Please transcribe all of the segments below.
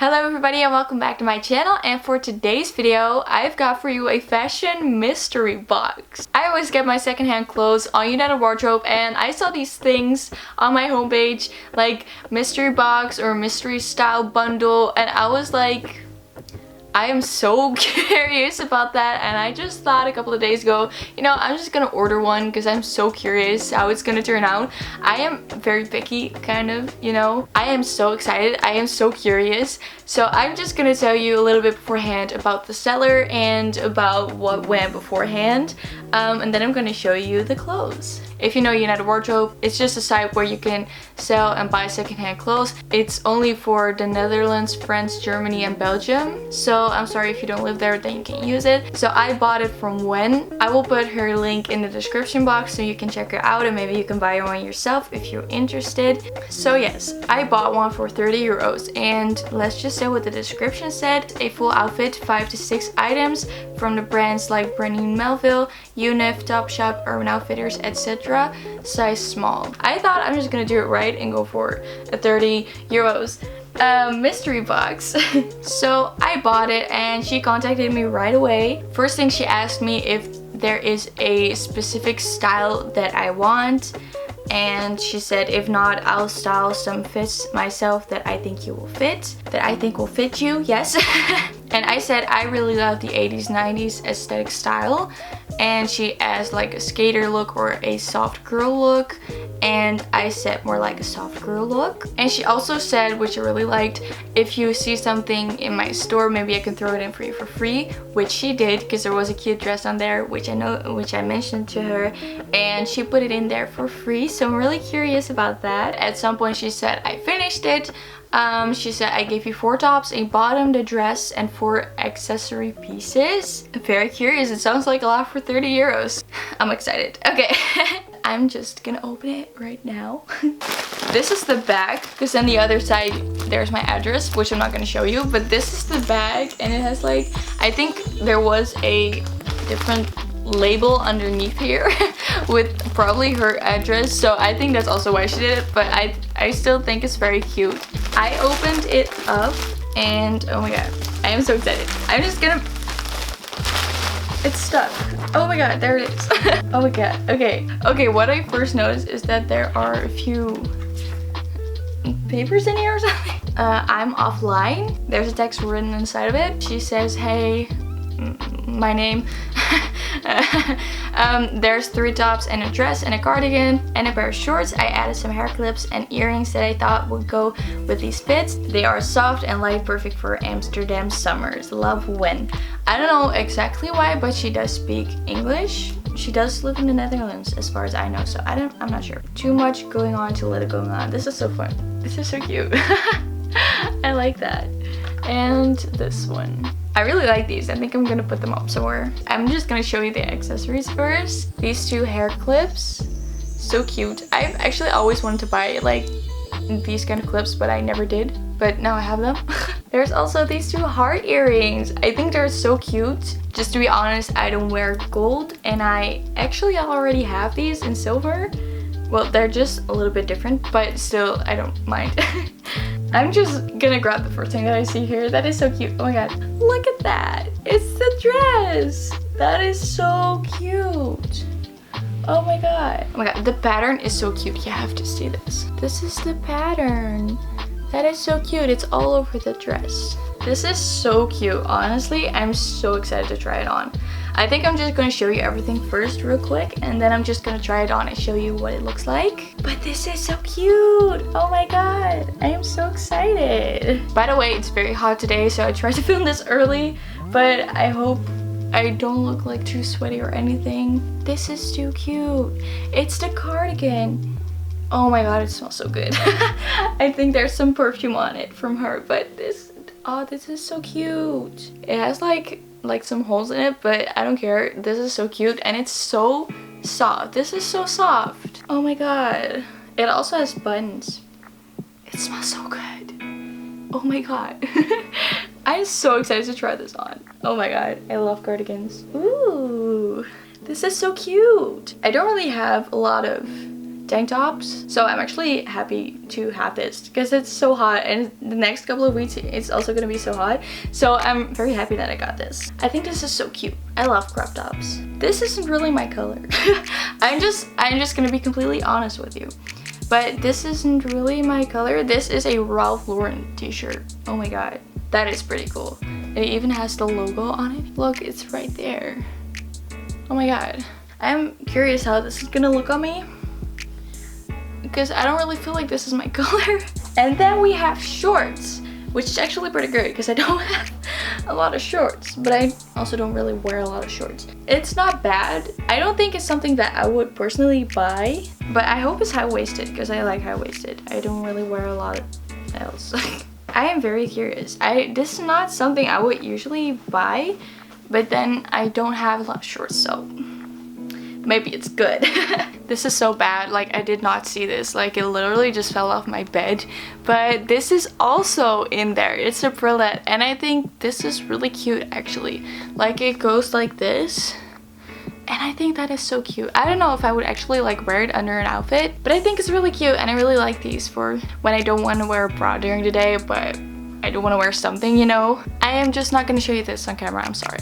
Hello everybody and welcome back to my channel, and for today's video I've got for you a fashion mystery box. I always get my secondhand clothes on United Wardrobe and I saw these things on my homepage like mystery box or mystery style bundle, and I was like, I am so curious about that, and I just thought a couple of days ago, you know, I'm just gonna order one because I'm so curious how it's gonna turn out. I am very picky, kind of, you know. I am so excited. I am so curious. So I'm just gonna tell you a little bit beforehand about the seller and about what went beforehand, and then I'm gonna show you the clothes. If you know United Wardrobe, it's just a site where you can sell and buy secondhand clothes. It's only for the Netherlands, France, Germany, and Belgium. So I'm sorry if you don't live there, then you can't use it. So I bought it from Wen. I will put her link in the description box so you can check her out and maybe you can buy one yourself if you're interested. So yes, I bought one for 30 euros, and let's just say what the description said. A full outfit, 5 to 6 items from the brands like Brandy Melville, Unif, Topshop, Urban Outfitters, etc. Size small. I thought I'm just gonna do it right and go for a 30 euros mystery box. So I bought it and she contacted me right away. First thing, she asked me if there is a specific style that I want, and she said if not, I'll style some fits myself that I think you will fit, that I think will fit you. Yes. And I said I really love the 80s 90s aesthetic style, and she asked like a skater look or a soft girl look, and I said more like a soft girl look. And she also said, which I really liked, if you see something in my store, maybe I can throw it in for you for free, which she did because there was a cute dress on there which I mentioned to her, and she put it in there for free. So I'm really curious about that. At some point she said I finished it. She said I gave you 4 tops, a bottom, the dress, and 4 accessory pieces. I'm very curious. It sounds like a lot for 30 euros. I'm excited. Okay. I'm just gonna open it right now. This is the bag, because on the other side there's my address, which I'm not gonna show you, but this is the bag, and it has like, I think there was a different label underneath here with probably her address, so I think that's also why she did it, but I still think it's very cute. I opened it up and oh my god, I am so excited. I'm just gonna, it's stuck. Oh my god, there it is. Oh my god. Okay, what I first noticed is that there are a few papers in here or something. I'm offline. There's a text written inside of it. She says, hey, my name. There's 3 tops and a dress and a cardigan and a pair of shorts. I added some hair clips and earrings that I thought would go with these fits. They are soft and light, perfect for Amsterdam summers. Love, Wen. I don't know exactly why, but she does speak English. She does live in the Netherlands as far as I know, so I'm not sure. Too much going on to let it go on. This is so fun. This is so cute. I like that. And this one. I really like these. I think I'm gonna put them up somewhere. I'm just gonna show you the accessories first. These 2 hair clips. So cute. I've actually always wanted to buy like these kind of clips, but I never did. But now I have them. There's also these 2 heart earrings. I think they're so cute. Just to be honest, I don't wear gold, and I actually already have these in silver. Well, they're just a little bit different, but still, I don't mind. I'm just gonna grab the first thing that I see here. That is so cute. Oh my god. Look at that. It's the dress. That is so cute. Oh my god. Oh my god. The pattern is so cute. You have to see this. This is the pattern. That is so cute. It's all over the dress. This is so cute. Honestly, I'm so excited to try it on. I think I'm just going to show you everything first real quick, and then I'm just going to try it on and show you what it looks like. But this is so cute. Oh my god. I am so excited. By the way, it's very hot today, so I tried to film this early, but I hope I don't look like too sweaty or anything. This is too cute. It's the cardigan. Oh my god, it smells so good. I think there's some perfume on it from her, but this is so cute. It has like some holes in it, but I don't care. This is so cute, and it's so soft. This is so soft. Oh my god. It also has buttons. It smells so good. Oh my god. I'm so excited to try this on. Oh my god, I love cardigans. Ooh, this is so cute. I don't really have a lot of tank tops. So I'm actually happy to have this because it's so hot, and the next couple of weeks it's also gonna be so hot. So I'm very happy that I got this. I think this is so cute. I love crop tops. This isn't really my color. I'm just gonna be completely honest with you. But this isn't really my color. This is a Ralph Lauren t-shirt. Oh my god. That is pretty cool. It even has the logo on it. Look, it's right there. Oh my god. I'm curious how this is gonna look on me, because I don't really feel like this is my color. And then we have shorts, which is actually pretty good because I don't have a lot of shorts, but I also don't really wear a lot of shorts. It's not bad. I don't think it's something that I would personally buy, but I hope it's high-waisted because I like high-waisted. I don't really wear a lot else. I am very curious. This is not something I would usually buy, but then I don't have a lot of shorts, so maybe it's good. This is so bad. Like, I did not see this. Like, it literally just fell off my bed. But this is also in there. It's a bralette, and I think this is really cute actually. Like, it goes like this, and I think that is so cute. I don't know if I would actually like wear it under an outfit, but I think it's really cute, and I really like these for when I don't want to wear a bra during the day, but I don't want to wear something, you know. I am just not going to show you this on camera. I'm sorry.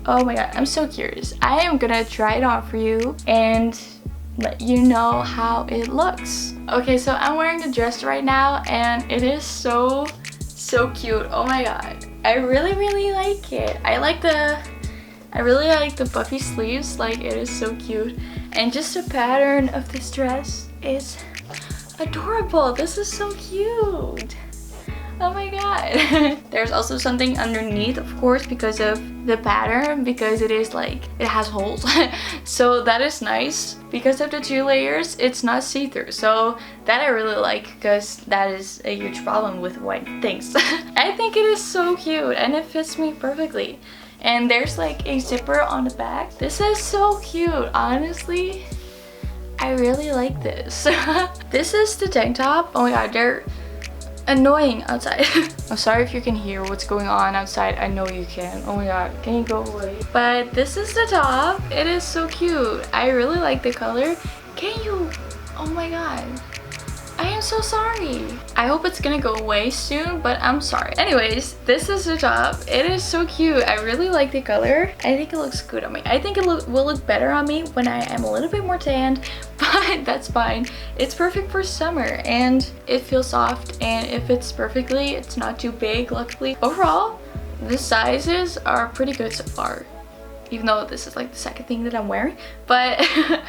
Oh my god, I'm so curious. I am gonna try it on for you and let you know how it looks. Okay, so I'm wearing the dress right now, and it is so cute. Oh my god, I really like it. I really like the puffy sleeves. Like, it is so cute, and just the pattern of this dress is adorable. This is so cute. Oh my god. There's also something underneath, of course, because of the pattern, because it is like, it has holes. So that is nice. Because of the 2 layers, it's not see-through. So that I really like, because that is a huge problem with white things. I think it is so cute, and it fits me perfectly. And there's like a zipper on the back. This is so cute, honestly. I really like this. This is the tank top. Oh my god, they're annoying outside. I'm sorry if you can hear what's going on outside. I know you can. Oh my god, can you go away? But this is the top. It is so cute. I really like the color. Can you? Oh my god. I am so sorry. I hope it's gonna go away soon, but I'm sorry. Anyways, this is the top. It is so cute. I really like the color. I think it looks good on me. I think it will look better on me when I am a little bit more tanned, but that's fine. It's perfect for summer, and it feels soft, and it fits perfectly. It's not too big, luckily. Overall, the sizes are pretty good so far, even though this is like the second thing that I'm wearing. But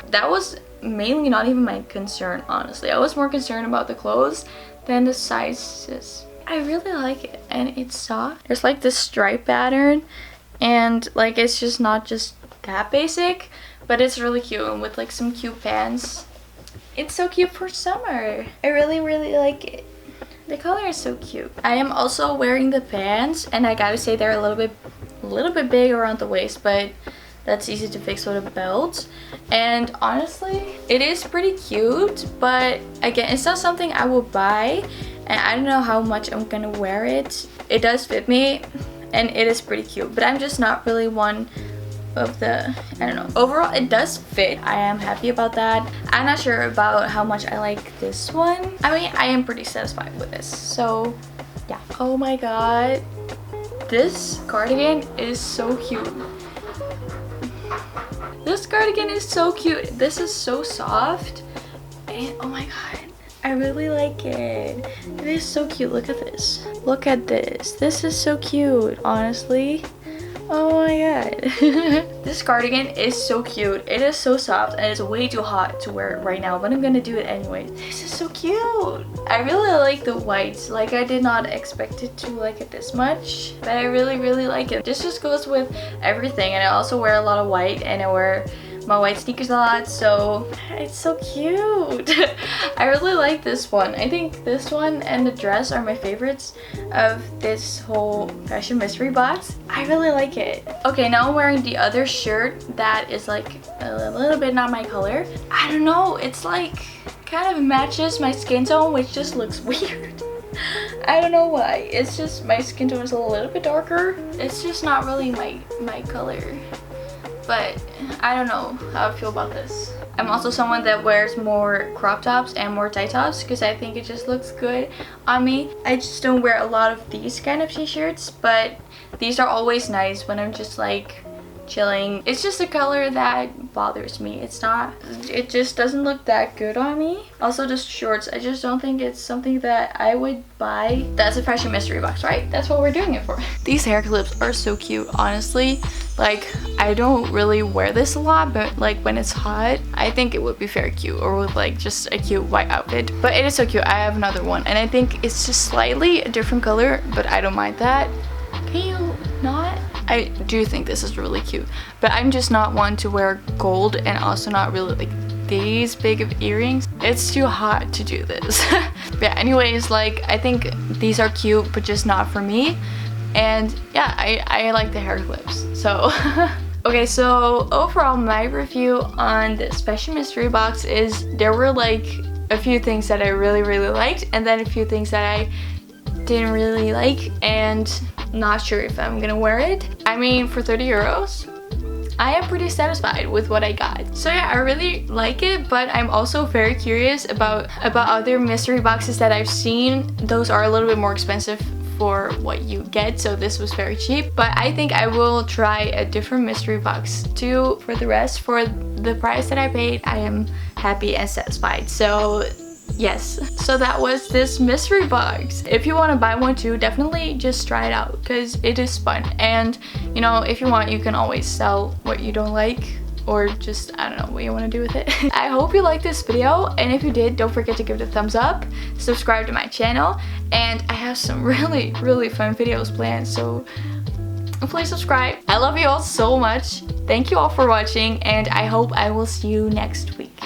that was mainly not even my concern, honestly. I was more concerned about the clothes than the sizes. I really like it, and it's soft. There's like this stripe pattern, and like it's just not just that basic, but it's really cute, and with like some cute pants. It's so cute for summer. I really like it. The color is so cute. I am also wearing the pants, and I gotta say they're a little bit big around the waist, but that's easy to fix with a belt. And honestly, it is pretty cute, but again, it's not something I will buy, and I don't know how much I'm gonna wear it. It does fit me, and it is pretty cute, but I'm just not really one of the, I don't know. Overall, it does fit. I am happy about that. I'm not sure about how much I like this one. I mean, I am pretty satisfied with this, so yeah. Oh my god, this cardigan is so cute. This cardigan is so cute. This is so soft, and oh my god, I really like it. It is so cute. Look at this. Look at this. This is so cute, honestly. Oh my god. This cardigan is so cute. It is so soft, and it's way too hot to wear it right now, but I'm gonna do it anyway. This is so cute. I really like the whites. Like, I did not expect it to like it this much, but I really like it. This just goes with everything, and I also wear a lot of white, and I wear my white sneakers a lot, so it's so cute. I really like this one. I think this one and the dress are my favorites of this whole fashion mystery box. I really like it. Okay, now I'm wearing the other shirt that is like a little bit not my color. I don't know, it's like kind of matches my skin tone, which just looks weird. I don't know why. It's just my skin tone is a little bit darker. It's just not really my color. But I don't know how I feel about this. I'm also someone that wears more crop tops and more tight tops because I think it just looks good on me. I just don't wear a lot of these kind of t-shirts, but these are always nice when I'm just like chilling. It's just a color that bothers me. It just doesn't look that good on me. Also the shorts, I just don't think it's something that I would buy. That's a fashion mystery box, right? That's what we're doing it for. These hair clips are so cute, honestly. Like, I don't really wear this a lot, but like when it's hot, I think it would be very cute, or with like just a cute white outfit. But it is so cute. I have another one and I think it's just slightly a different color, but I don't mind that. Can you not? I do think this is really cute, but I'm just not one to wear gold and also not really like these big of earrings. It's too hot to do this. But yeah, anyways, like I think these are cute, but just not for me. And yeah, I like the hair clips. So okay, so overall my review on this fashion mystery box is there were like a few things that I really liked, and then a few things that I didn't really like and not sure if I'm gonna wear it. I mean, for 30 euros, I am pretty satisfied with what I got. So yeah, I really like it, but I'm also very curious about other mystery boxes that I've seen. Those are a little bit more expensive for what you get, so this was very cheap. But I think I will try a different mystery box too. For the rest, for the price that I paid, I am happy and satisfied. So yes, so that was this mystery box. If you want to buy one too, definitely just try it out because it is fun. And you know, if you want, you can always sell what you don't like, or just, I don't know what you want to do with it. I hope you liked this video, and if you did, don't forget to give it a thumbs up, subscribe to my channel, and I have some really fun videos planned, so please subscribe. I love you all so much. Thank you all for watching, and I hope I will see you next week.